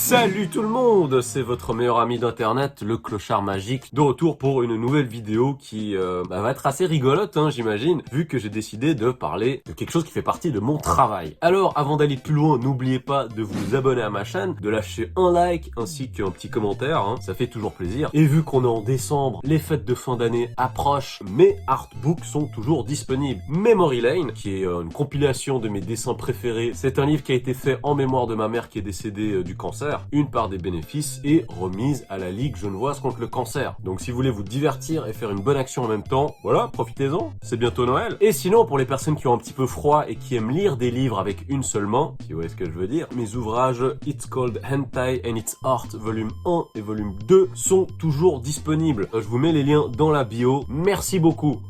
Salut tout le monde, c'est votre meilleur ami d'internet, le clochard magique, de retour pour une nouvelle vidéo qui va être assez rigolote, j'imagine, vu que j'ai décidé de parler de quelque chose qui fait partie de mon travail. Alors, avant d'aller plus loin, n'oubliez pas de vous abonner à ma chaîne, de lâcher un like ainsi qu'un petit commentaire, ça fait toujours plaisir. Et vu qu'on est en décembre, les fêtes de fin d'année approchent, mes artbooks sont toujours disponibles. Memory Lane, qui est une compilation de mes dessins préférés, c'est un livre qui a été fait en mémoire de ma mère qui est décédée du cancer. Une part des bénéfices est remise à la Ligue genevoise contre le cancer. Donc si vous voulez vous divertir et faire une bonne action en même temps, voilà, profitez-en, c'est bientôt Noël. Et sinon, pour les personnes qui ont un petit peu froid et qui aiment lire des livres avec une seule main, si vous voyez ce que je veux dire, mes ouvrages It's Called Hentai and It's Art volume 1 et volume 2 sont toujours disponibles. Je vous mets les liens dans la bio. Merci beaucoup.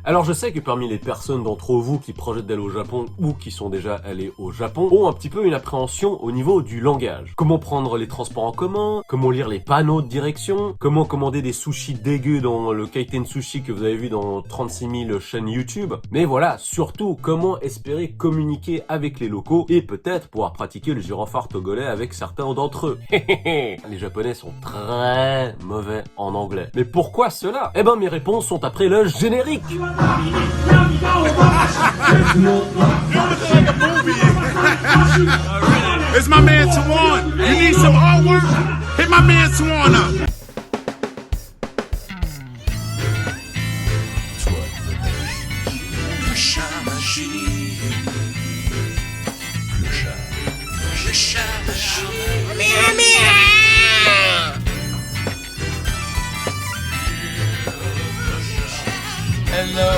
Alors je sais que parmi les personnes d'entre vous qui projettent d'aller au Japon ou qui sont déjà allés au Japon ont un petit peu une appréhension au niveau du langage. Comment prendre les transports en commun, comment lire les panneaux de direction, comment commander des sushis dégueux dans le Kaiten Sushi que vous avez vu dans 36 000 chaînes YouTube. Mais voilà, surtout comment espérer communiquer avec les locaux et peut-être pouvoir pratiquer le gyrophare togolais avec certains d'entre eux. Les Japonais sont très mauvais en anglais. Mais pourquoi cela? Eh ben mes réponses sont après le générique. It's my man Tawan. You need some artwork? Hit my man Tawan up. Hello.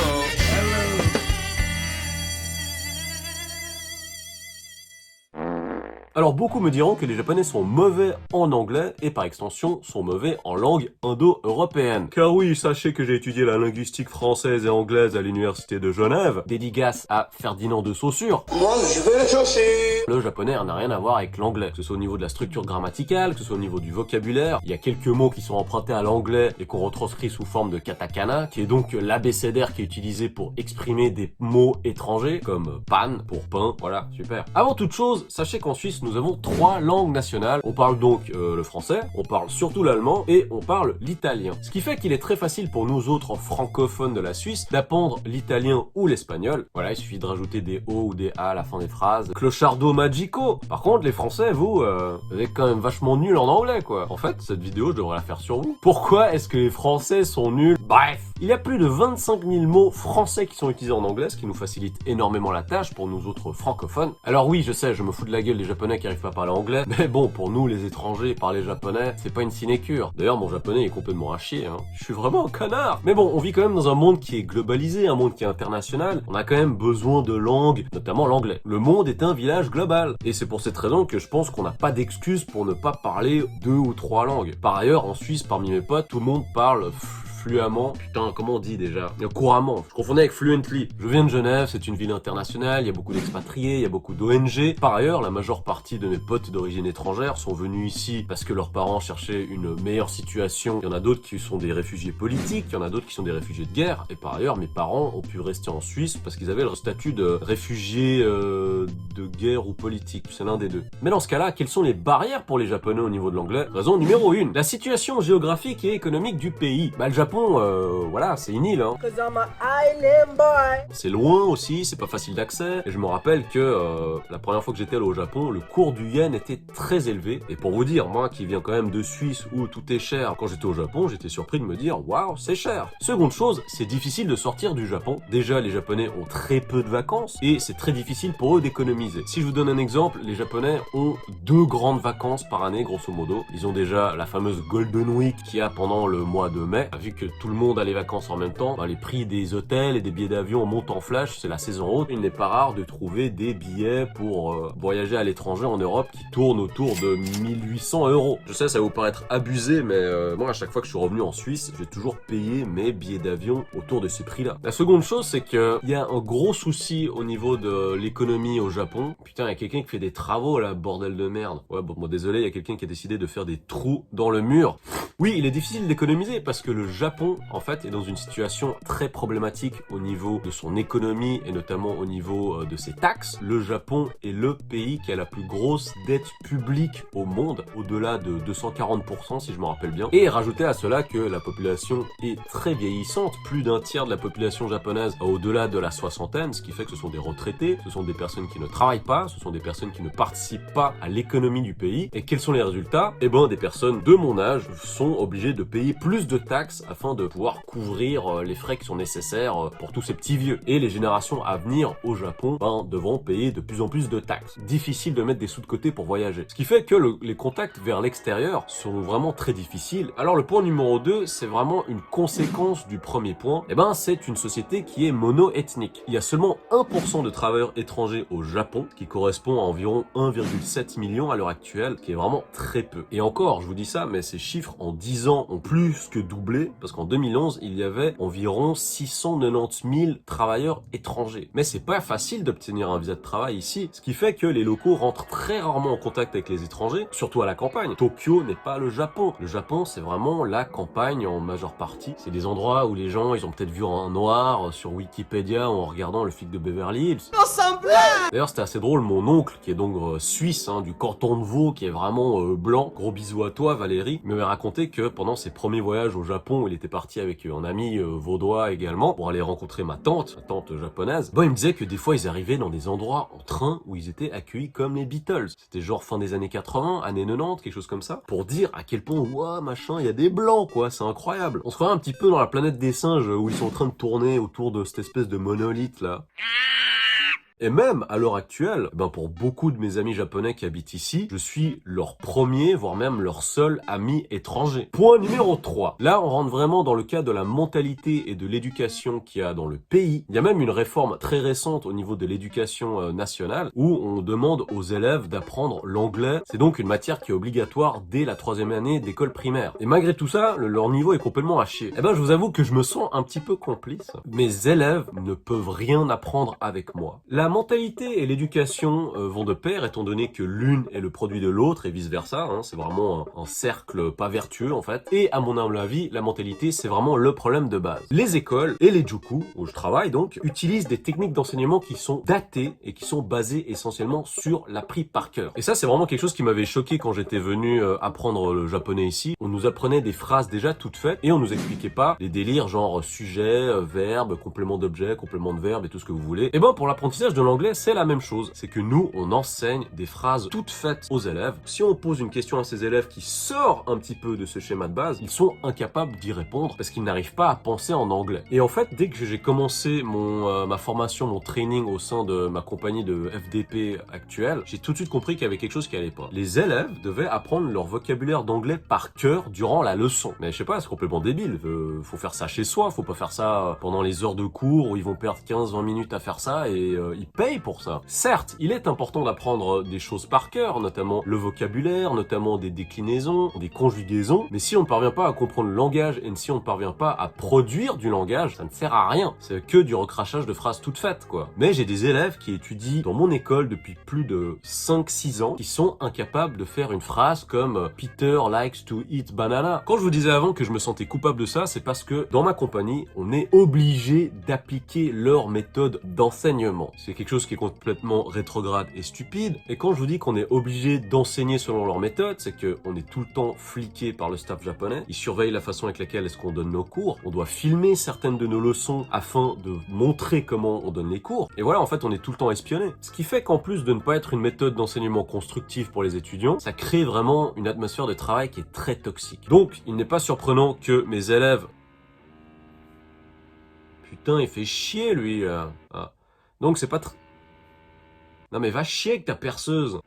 Alors beaucoup me diront que les Japonais sont mauvais en anglais et par extension sont mauvais en langue indo-européenne. Car oui, sachez que j'ai étudié la linguistique française et anglaise à l'université de Genève. Dédicace à Ferdinand de Saussure. Moi, je veux les chaussures. Le japonais n'a rien à voir avec l'anglais, que ce soit au niveau de la structure grammaticale, que ce soit au niveau du vocabulaire. Il y a quelques mots qui sont empruntés à l'anglais et qu'on retranscrit sous forme de katakana, qui est donc l'abécédaire qui est utilisé pour exprimer des mots étrangers, comme pan pour pain, voilà, super. Avant toute chose, sachez qu'en Suisse, nous avons 3 langues nationales. On parle donc le français, on parle surtout l'allemand et on parle l'italien. Ce qui fait qu'il est très facile pour nous autres francophones de la Suisse d'apprendre l'italien ou l'espagnol. Voilà, il suffit de rajouter des O ou des A à la fin des phrases. Clochardo magico. Par contre, les Français, vous êtes quand même vachement nuls en anglais, quoi. En fait, cette vidéo, je devrais la faire sur vous. Pourquoi est-ce que les Français sont nuls? Bref, il y a plus de 25 000 mots français qui sont utilisés en anglais, ce qui nous facilite énormément la tâche pour nous autres francophones. Alors oui, je sais, je me fous de la gueule des Japonais qui arrivent pas à parler anglais, mais bon, pour nous, les étrangers, parler japonais, c'est pas une sinécure. D'ailleurs, mon japonais est complètement à chier, Je suis vraiment un connard. Mais bon, on vit quand même dans un monde qui est globalisé, un monde qui est international. On a quand même besoin de langues, notamment l'anglais. Le monde est un village global. Et c'est pour cette raison que je pense qu'on n'a pas d'excuse pour ne pas parler 2 ou 3 langues. Par ailleurs, en Suisse, parmi mes potes, tout le monde parle fluemment. Putain, comment on dit déjà? Couramment. Je confondais avec fluently. Je viens de Genève, c'est une ville internationale, il y a beaucoup d'expatriés, il y a beaucoup d'ONG. Par ailleurs, la majeure partie de mes potes d'origine étrangère sont venus ici parce que leurs parents cherchaient une meilleure situation. Il y en a d'autres qui sont des réfugiés politiques, il y en a d'autres qui sont des réfugiés de guerre. Et par ailleurs, mes parents ont pu rester en Suisse parce qu'ils avaient le statut de réfugiés de guerre ou politique. C'est l'un des deux. Mais dans ce cas-là, quelles sont les barrières pour les Japonais au niveau de l'anglais? Raison numéro 1. La situation géographique et économique du pays. Le Japon, voilà, c'est une île, C'est loin aussi, c'est pas facile d'accès. Et je me rappelle que la première fois que j'étais allé au Japon, le cours du yen était très élevé. Et pour vous dire, moi qui viens quand même de Suisse où tout est cher, quand j'étais au Japon, j'étais surpris de me dire, waouh, c'est cher. Seconde chose, c'est difficile de sortir du Japon. Déjà, les Japonais ont très peu de vacances et c'est très difficile pour eux d'économiser. Si je vous donne un exemple, les Japonais ont 2 grandes vacances par année, grosso modo. Ils ont déjà la fameuse Golden Week qu'il y a pendant le mois de mai, vu que tout le monde a les vacances en même temps, les prix des hôtels et des billets d'avion montent en flash, c'est la saison haute. Il n'est pas rare de trouver des billets pour voyager à l'étranger en Europe qui tournent autour de 1800 €. Je sais, ça va vous paraître abusé, mais moi à chaque fois que je suis revenu en Suisse, j'ai toujours payé mes billets d'avion autour de ces prix-là. La seconde chose, c'est que il y a un gros souci au niveau de l'économie au Japon. Putain, il y a quelqu'un qui fait des travaux là, bordel de merde. Ouais, bon, désolé, il y a quelqu'un qui a décidé de faire des trous dans le mur. Oui, il est difficile d'économiser parce que le Japon Japon, en fait, est dans une situation très problématique au niveau de son économie et notamment au niveau de ses taxes. Le Japon est le pays qui a la plus grosse dette publique au monde, au-delà de 240% si je me rappelle bien. Et rajouter à cela que la population est très vieillissante, plus d'un tiers de la population japonaise a au-delà de la soixantaine, ce qui fait que ce sont des retraités, ce sont des personnes qui ne travaillent pas, ce sont des personnes qui ne participent pas à l'économie du pays. Et quels sont les résultats? Eh ben, des personnes de mon âge sont obligées de payer plus de taxes afin de pouvoir couvrir les frais qui sont nécessaires pour tous ces petits vieux. Et les générations à venir au Japon devront payer de plus en plus de taxes. Difficile de mettre des sous de côté pour voyager. Ce qui fait que les contacts vers l'extérieur sont vraiment très difficiles. Alors le point numéro 2, c'est vraiment une conséquence du premier point. Eh ben, c'est une société qui est mono-ethnique. Il y a seulement 1% de travailleurs étrangers au Japon, qui correspond à environ 1,7 million à l'heure actuelle, qui est vraiment très peu. Et encore, je vous dis ça, mais ces chiffres en 10 ans ont plus que doublé, parce qu'en 2011, il y avait environ 690 000 travailleurs étrangers. Mais c'est pas facile d'obtenir un visa de travail ici, ce qui fait que les locaux rentrent très rarement en contact avec les étrangers, surtout à la campagne. Tokyo n'est pas le Japon. Le Japon, c'est vraiment la campagne en majeure partie. C'est des endroits où les gens, ils ont peut-être vu en noir sur Wikipédia en regardant le flic de Beverly Hills. D'ailleurs, c'était assez drôle, mon oncle, qui est donc suisse, du canton de Vaud, qui est vraiment blanc, gros bisous à toi Valérie, m'avait raconté que pendant ses premiers voyages au Japon, où il était parti avec un ami vaudois également, pour aller rencontrer ma tante japonaise, il me disait que des fois ils arrivaient dans des endroits en train où ils étaient accueillis comme les Beatles. C'était genre fin des années 80, années 90, quelque chose comme ça, pour dire à quel point, ouah, machin, il y a des blancs, quoi, c'est incroyable. On se croirait un petit peu dans la planète des singes, où ils sont en train de tourner autour de cette espèce de monolithe, là. Et même à l'heure actuelle, pour beaucoup de mes amis japonais qui habitent ici, je suis leur premier, voire même leur seul ami étranger. Point numéro 3. Là, on rentre vraiment dans le cas de la mentalité et de l'éducation qu'il y a dans le pays. Il y a même une réforme très récente au niveau de l'éducation nationale où on demande aux élèves d'apprendre l'anglais. C'est donc une matière qui est obligatoire dès la 3e année d'école primaire. Et malgré tout ça, leur niveau est complètement à chier. Je vous avoue que je me sens un petit peu complice. Mes élèves ne peuvent rien apprendre avec moi. La mentalité et l'éducation vont de pair, étant donné que l'une est le produit de l'autre et vice versa. C'est vraiment un cercle pas vertueux en fait. Et à mon humble avis, la mentalité c'est vraiment le problème de base. Les écoles et les juku, où je travaille donc, utilisent des techniques d'enseignement qui sont datées et qui sont basées essentiellement sur l'appris par cœur. Et ça c'est vraiment quelque chose qui m'avait choqué quand j'étais venu apprendre le japonais ici. On nous apprenait des phrases déjà toutes faites et on nous expliquait pas les délires genre sujet, verbe, complément d'objet, complément de verbe et tout ce que vous voulez. Et pour l'apprentissage de l'anglais, c'est la même chose. C'est que nous, on enseigne des phrases toutes faites aux élèves. Si on pose une question à ces élèves qui sort un petit peu de ce schéma de base, ils sont incapables d'y répondre parce qu'ils n'arrivent pas à penser en anglais. Et en fait, dès que j'ai commencé ma formation, mon training au sein de ma compagnie de FDP actuelle, j'ai tout de suite compris qu'il y avait quelque chose qui allait pas. Les élèves devaient apprendre leur vocabulaire d'anglais par cœur durant la leçon. Mais je sais pas, c'est complètement débile. Faut faire ça chez soi, faut pas faire ça pendant les heures de cours où ils vont perdre 15-20 minutes à faire ça et ils payent pour ça. Certes, il est important d'apprendre des choses par cœur, notamment le vocabulaire, notamment des déclinaisons, des conjugaisons, mais si on ne parvient pas à comprendre le langage et si on ne parvient pas à produire du langage, ça ne sert à rien. C'est que du recrachage de phrases toutes faites, quoi. Mais j'ai des élèves qui étudient dans mon école depuis plus de 5-6 ans qui sont incapables de faire une phrase comme « Peter likes to eat banana ». Quand je vous disais avant que je me sentais coupable de ça, c'est parce que dans ma compagnie, on est obligé d'appliquer leur méthode d'enseignement. C'est quelque chose qui est complètement rétrograde et stupide. Et quand je vous dis qu'on est obligé d'enseigner selon leur méthode, c'est qu'on est tout le temps fliqué par le staff japonais. Ils surveillent la façon avec laquelle est-ce qu'on donne nos cours. On doit filmer certaines de nos leçons afin de montrer comment on donne les cours. Et voilà, en fait, on est tout le temps espionné. Ce qui fait qu'en plus de ne pas être une méthode d'enseignement constructive pour les étudiants, ça crée vraiment une atmosphère de travail qui est très toxique. Donc, il n'est pas surprenant que mes élèves... Putain, il fait chier, lui, là. Ah. Donc, c'est pas très... Non mais va chier avec ta perceuse.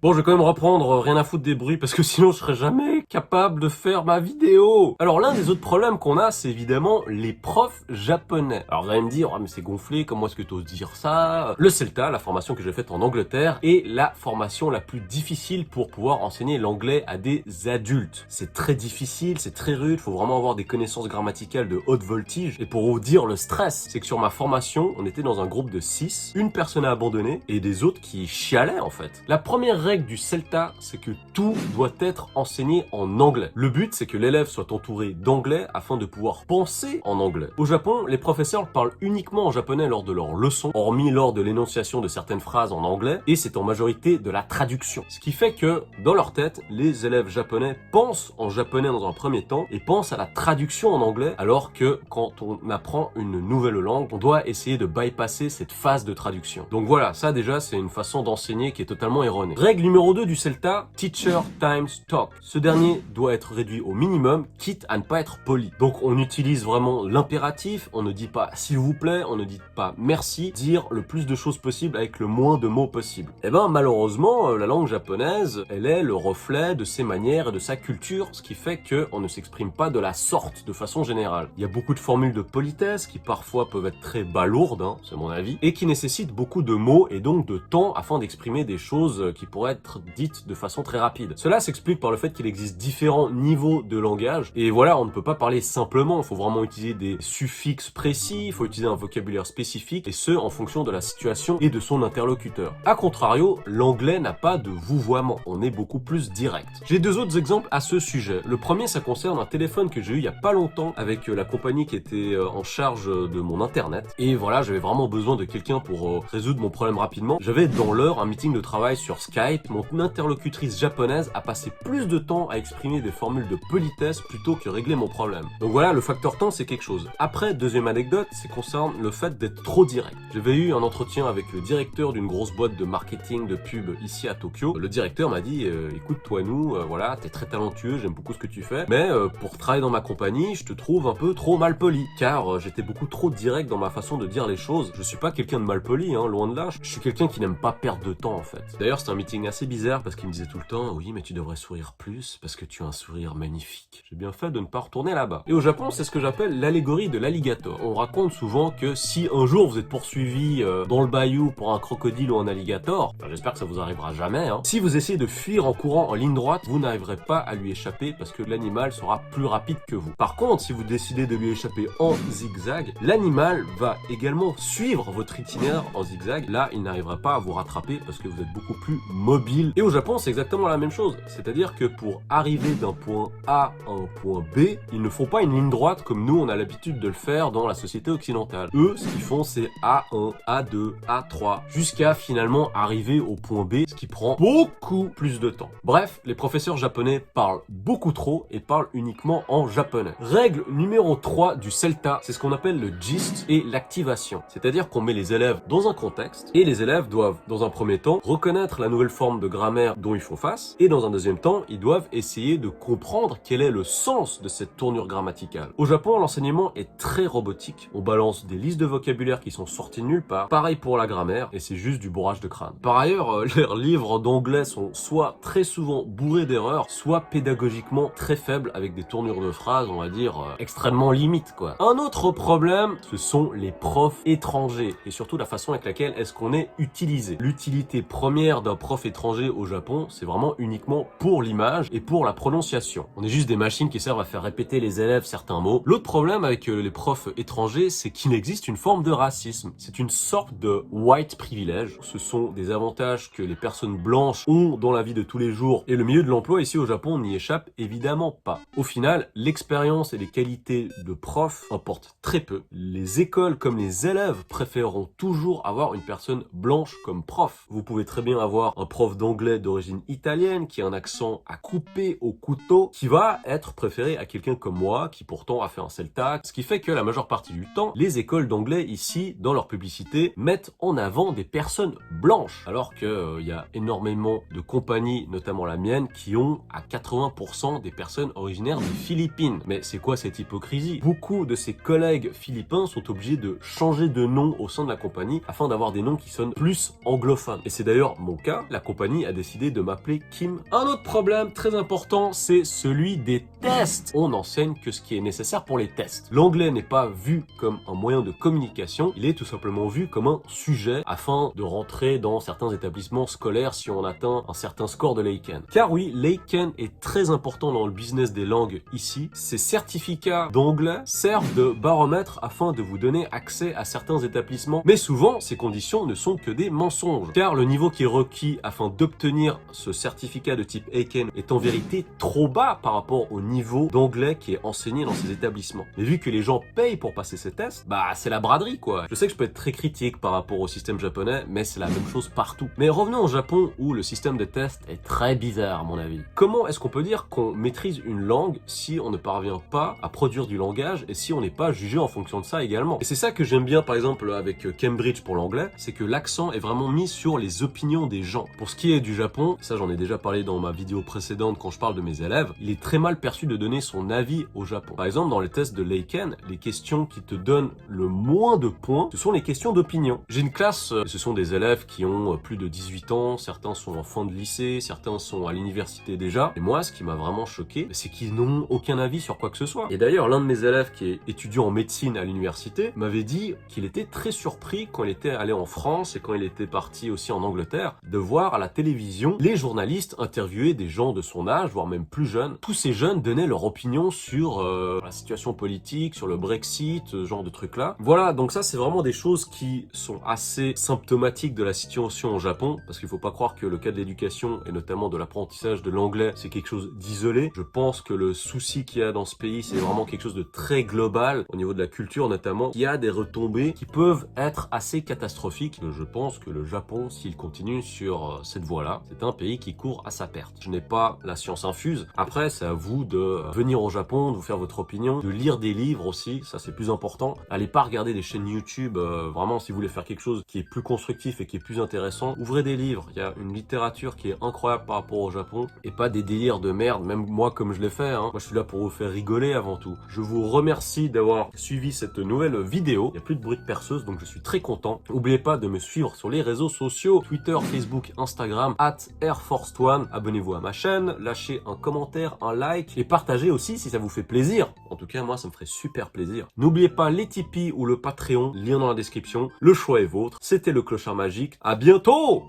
Bon, je vais quand même reprendre rien à foutre des bruits parce que sinon je serais jamais capable de faire ma vidéo. Alors l'un des autres problèmes qu'on a, c'est évidemment les profs japonais. Alors vous allez me dire, ah mais c'est gonflé, comment est-ce que tu oses dire ça? Le CELTA, la formation que j'ai faite en Angleterre, est la formation la plus difficile pour pouvoir enseigner l'anglais à des adultes. C'est très difficile, c'est très rude, faut vraiment avoir des connaissances grammaticales de haute voltige. Et pour vous dire le stress, c'est que sur ma formation, on était dans un groupe de 6, une personne a abandonné et des autres qui chialaient en fait. La première règle du CELTA, c'est que tout doit être enseigné en anglais. Le but, c'est que l'élève soit entouré d'anglais afin de pouvoir penser en anglais. Au Japon, les professeurs parlent uniquement en japonais lors de leurs leçons, hormis lors de l'énonciation de certaines phrases en anglais, et c'est en majorité de la traduction. Ce qui fait que, dans leur tête, les élèves japonais pensent en japonais dans un premier temps et pensent à la traduction en anglais, alors que quand on apprend une nouvelle langue, on doit essayer de bypasser cette phase de traduction. Donc voilà, ça déjà, c'est une façon d'enseigner qui est totalement erronée. Règle numéro 2 du CELTA, teacher times talk. Ce dernier doit être réduit au minimum, quitte à ne pas être poli. Donc on utilise vraiment l'impératif, on ne dit pas s'il vous plaît, on ne dit pas merci, dire le plus de choses possible avec le moins de mots possible. Et ben malheureusement, la langue japonaise, elle est le reflet de ses manières et de sa culture, ce qui fait qu'on ne s'exprime pas de la sorte de façon générale. Il y a beaucoup de formules de politesse qui parfois peuvent être très balourdes, c'est mon avis, et qui nécessitent beaucoup de mots et donc de temps afin d'exprimer des choses qui pourraient être dites de façon très rapide. Cela s'explique par le fait qu'il existe différents niveaux de langage, et voilà, on ne peut pas parler simplement, il faut vraiment utiliser des suffixes précis, il faut utiliser un vocabulaire spécifique, et ce, en fonction de la situation et de son interlocuteur. A contrario, l'anglais n'a pas de vouvoiement, on est beaucoup plus direct. J'ai deux autres exemples à ce sujet. Le premier, ça concerne un téléphone que j'ai eu il y a pas longtemps avec la compagnie qui était en charge de mon internet, et voilà, j'avais vraiment besoin de quelqu'un pour résoudre mon problème rapidement. J'avais dans l'heure un meeting de travail sur Skype, mon interlocutrice japonaise a passé plus de temps à exprimer des formules de politesse plutôt que régler mon problème. Donc voilà, le facteur temps, c'est quelque chose. Après, deuxième anecdote, c'est concerne le fait d'être trop direct. J'avais eu un entretien avec le directeur d'une grosse boîte de marketing de pub ici à Tokyo. Le directeur m'a dit écoute, toi nous, voilà, t'es très talentueux, j'aime beaucoup ce que tu fais, mais pour travailler dans ma compagnie, je te trouve un peu trop mal poli, car j'étais beaucoup trop direct dans ma façon de dire les choses. Je suis pas quelqu'un de mal poli, loin de là, je suis quelqu'un qui n'aime pas perdre de temps en fait. D'ailleurs, c'était un meeting assez bizarre parce qu'il me disait tout le temps oui, mais tu devrais sourire plus parce que tu as un sourire magnifique. J'ai bien fait de ne pas retourner là-bas. Et au Japon, c'est ce que j'appelle l'allégorie de l'alligator. On raconte souvent que si un jour vous êtes poursuivi dans le bayou pour un crocodile ou un alligator, j'espère que ça vous arrivera jamais, si vous essayez de fuir en courant en ligne droite, vous n'arriverez pas à lui échapper parce que l'animal sera plus rapide que vous. Par contre, si vous décidez de lui échapper en zigzag, l'animal va également suivre votre itinéraire en zigzag. Là, il n'arrivera pas à vous rattraper parce que vous êtes beaucoup plus mobile. Et au Japon, c'est exactement la même chose. C'est-à-dire que pour arriver d'un point A à un point B, ils ne font pas une ligne droite comme nous, on a l'habitude de le faire dans la société occidentale. Eux, ce qu'ils font, c'est A1, A2, A3, jusqu'à finalement arriver au point B, ce qui prend beaucoup plus de temps. Bref, les professeurs japonais parlent beaucoup trop et parlent uniquement en japonais. Règle numéro 3 du CELTA, c'est ce qu'on appelle le gist et l'activation. C'est-à-dire qu'on met les élèves dans un contexte et les élèves doivent, dans un premier temps, reconnaître la nouvelle forme de grammaire dont ils font face et dans un deuxième temps, ils doivent essayer de comprendre quel est le sens de cette tournure grammaticale. Au Japon, l'enseignement est très robotique. On balance des listes de vocabulaire qui sont sorties de nulle part. Pareil pour la grammaire et c'est juste du bourrage de crâne. Par ailleurs, leurs livres d'anglais sont soit très souvent bourrés d'erreurs, soit pédagogiquement très faibles avec des tournures de phrases, on va dire, extrêmement limites, quoi. Un autre problème, ce sont les profs étrangers et surtout la façon avec laquelle est-ce qu'on est utilisé. L'utilité première d'un prof étranger au Japon, c'est vraiment uniquement pour l'image et pour la prononciation. On est juste des machines qui servent à faire répéter les élèves certains mots. L'autre problème avec les profs étrangers, c'est qu'il existe une forme de racisme. C'est une sorte de white privilege. Ce sont des avantages que les personnes blanches ont dans la vie de tous les jours et le milieu de l'emploi ici au Japon n'y échappe évidemment pas. Au final, l'expérience et les qualités de prof importent très peu. Les écoles comme les élèves préféreront toujours avoir une personne blanche comme prof. Vous pouvez très bien avoir un prof d'anglais d'origine italienne qui a un accent à couper au couteau qui va être préféré à quelqu'un comme moi qui pourtant a fait un CELTA, ce qui fait que la majeure partie du temps, les écoles d'anglais ici, dans leur publicité, mettent en avant des personnes blanches alors que y a énormément de compagnies, notamment la mienne, qui ont à 80% des personnes originaires des Philippines. Mais c'est quoi cette hypocrisie? Beaucoup de ces collègues philippins sont obligés de changer de nom au sein de la compagnie afin d'avoir des noms qui sonnent plus anglophones. Et c'est d'ailleurs mon cas, la compagnie a décidé de m'appeler Kim. Un autre problème très important, c'est celui des tests. On n'enseigne que ce qui est nécessaire pour les tests. L'anglais n'est pas vu comme un moyen de communication, il est tout simplement vu comme un sujet afin de rentrer dans certains établissements scolaires si on atteint un certain score de l'Eiken. Car oui, l'Eiken est très important dans le business des langues ici. Ces certificats d'anglais servent de baromètre afin de vous donner accès à certains établissements. Mais souvent, ces conditions ne sont que des mensonges. Car le niveau qui est requis afin afin d'obtenir ce certificat de type Eiken est en vérité trop bas par rapport au niveau d'anglais qui est enseigné dans ces établissements. Mais vu que les gens payent pour passer ces tests, bah c'est la braderie quoi. Je sais que je peux être très critique par rapport au système japonais, mais c'est la même chose partout. Mais revenons au Japon où le système de tests est très bizarre à mon avis. Comment est-ce qu'on peut dire qu'on maîtrise une langue si on ne parvient pas à produire du langage et si on n'est pas jugé en fonction de ça également? Et c'est ça que j'aime bien par exemple avec Cambridge pour l'anglais, c'est que l'accent est vraiment mis sur les opinions des gens. Pour ce qui est du Japon, ça j'en ai déjà parlé dans ma vidéo précédente quand je parle de mes élèves, il est très mal perçu de donner son avis au Japon. Par exemple dans les tests de l'Eiken, les questions qui te donnent le moins de points, ce sont les questions d'opinion. J'ai une classe, ce sont des élèves qui ont plus de 18 ans, certains sont en fin de lycée, certains sont à l'université déjà. Et moi, ce qui m'a vraiment choqué, c'est qu'ils n'ont aucun avis sur quoi que ce soit. Et d'ailleurs, l'un de mes élèves qui est étudiant en médecine à l'université m'avait dit qu'il était très surpris quand il était allé en France et quand il était parti aussi en Angleterre, de voir à la télévision les journalistes interviewer des gens de son âge, voire même plus jeunes. Tous ces jeunes donnaient leur opinion sur la situation politique, sur le Brexit, ce genre de trucs-là. Voilà, donc ça c'est vraiment des choses qui sont assez symptomatiques de la situation au Japon, parce qu'il faut pas croire que le cas de l'éducation et notamment de l'apprentissage de l'anglais, c'est quelque chose d'isolé. Je pense que le souci qu'il y a dans ce pays, c'est vraiment quelque chose de très global, au niveau de la culture notamment, qui a des retombées qui peuvent être assez catastrophiques. Je pense que le Japon, s'il continue sur cette voie-là, c'est un pays qui court à sa perte. Je n'ai pas la science infuse. Après, c'est à vous de venir au Japon, de vous faire votre opinion, de lire des livres aussi, ça c'est plus important. Allez pas regarder des chaînes YouTube, vraiment si vous voulez faire quelque chose qui est plus constructif et qui est plus intéressant, ouvrez des livres. Il y a une littérature qui est incroyable par rapport au Japon et pas des délires de merde, même moi comme je l'ai fait. Moi je suis là pour vous faire rigoler avant tout. Je vous remercie d'avoir suivi cette nouvelle vidéo. Il n'y a plus de bruit de perceuse donc je suis très content. N'oubliez pas de me suivre sur les réseaux sociaux, Twitter, Facebook, Instagram, @AirForce1. Abonnez-vous à ma chaîne, lâchez un commentaire, un like et partagez aussi si ça vous fait plaisir. En tout cas moi ça me ferait super plaisir. N'oubliez pas les Tipeee ou le Patreon, lien dans la description. Le choix est vôtre. C'était le Clochard Magique. À bientôt!